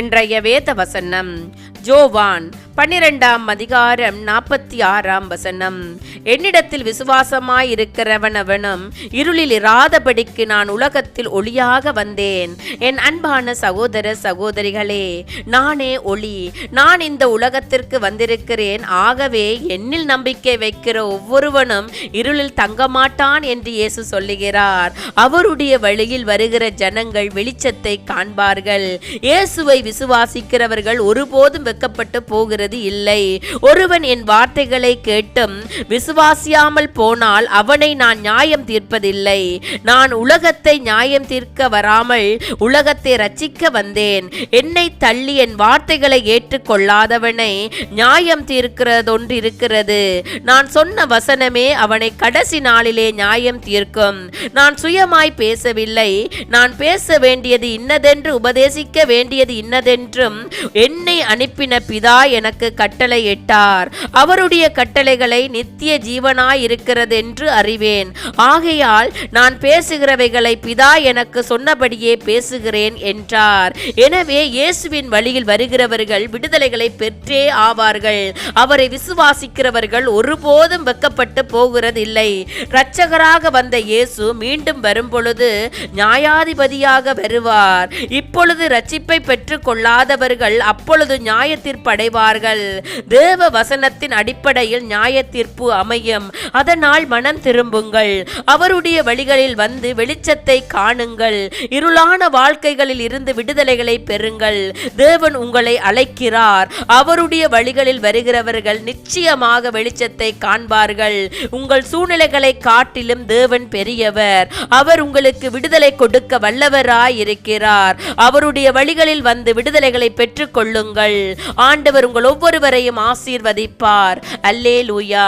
இன்றைய வேத வசனம் யோவான் 12ஆம் அதிகாரம் 46ஆம் வசனம். என்னிடத்தில் விசுவாசமாயிருக்கிறவனவனும் இருளில் இராதபடிக்கு நான் உலகத்தில் ஒளியாக வந்தேன். என் அன்பான சகோதர சகோதரிகளே, நானே ஒளி. நான் இந்த உலகத்திற்கு வந்திருக்கிறேன். ஆகவே என்னில் நம்பிக்கை வைக்கிற ஒவ்வொருவனும் இருளில் தங்க மாட்டான் என்று இயேசு சொல்லுகிறார். அவருடைய வழியில் வருகிற ஜனங்கள் வெளிச்சத்தை காண்பார்கள். இயேசுவை விசுவாசிக்கிறவர்கள் ஒருபோதும் வெட்கப்பட்டு போகிறது இல்லை. ஒருவன் என் வார்த்தைகளை கேட்டும் விசுவாசியாமல் போனால் அவனை நான் நியாயம் தீர்ப்பதில்லை. நான் உலகத்தை நியாயம் தீர்க்க வராமல் உலகத்தை ரட்சிக்க வந்தேன். என்னை தள்ளி என் வார்த்தைகளை ஏற்றுக்கொள்ளாதவனை நியாயம் தீர்க்கிறதொன்று இருக்கிறது. நான் சொன்ன வசனமே அவனை கடைசி நாளிலே நியாயம் தீர்க்கும். நான் சுயமாய் பேசவில்லை. நான் பேச வேண்டியது இன்னதென்று உபதேசிக்க வேண்டியது இன்னதென்றும் என்னை அனுப்பின பிதா எனக்கு கட்டளை இட்டார். அவருடைய கட்டளைகளை நித்திய ஜீவனாய் இருக்கிறது என்று அறிவேன். ஆகையால் நான் பேசுகிறவைகளை பிதா எனக்கு சொன்னபடியே பேசுகிறேன் என்றார். எனவே இயேசுவின் வழியில் வருகிறவர்கள் விடுதலைகளை பெற்றே ஆவார்கள். அவரை விசுவாசிக்கிறவர்கள் ஒருபோதும் வெட்கப்பட்டு போகிறதில்லை. இரட்சகராக வந்த இயேசு மீண்டும் வரும்பொழுது நியாயாதிபதியாக வருவார். இப்பொழுது ரட்சிப்பை பெற்றுக் கொள்ளாதவர்கள் அப்பொழுது நியாய தீர்ப்பு அடைவார்கள். தேவ வசனத்தின் அடிப்படையில் நியாய தீர்ப்பு அமையும். அதனால் மனம் திரும்புங்கள். அவருடைய வழிகளில் வந்து வெளிச்சத்தை காணுங்கள். இருளான வாழ்க்கைகளில் இருந்து விடுதலைகளை பெறுங்கள். தேவன் உங்களை அழைக்கிறார். அவருடைய வழிகளில் வருகிறவர்கள் நிச்சயமாக வெளிச்சத்தை காண்பார்கள். உங்கள் சூழ்நிலைகளை காட்டிலும் தேவன் பெரியவர். அவர் உங்களுக்கு விடுதலை கொடுக்க வல்லவராய் இருக்கிறார். அவருடைய வழிகளில் வந்து விடுதலைகளை பெற்றுக் கொள்ளுங்கள். ஆண்டவர் உங்கள் ஒவ்வொருவரையும் ஆசீர்வதிப்பார். அல்லேலூயா.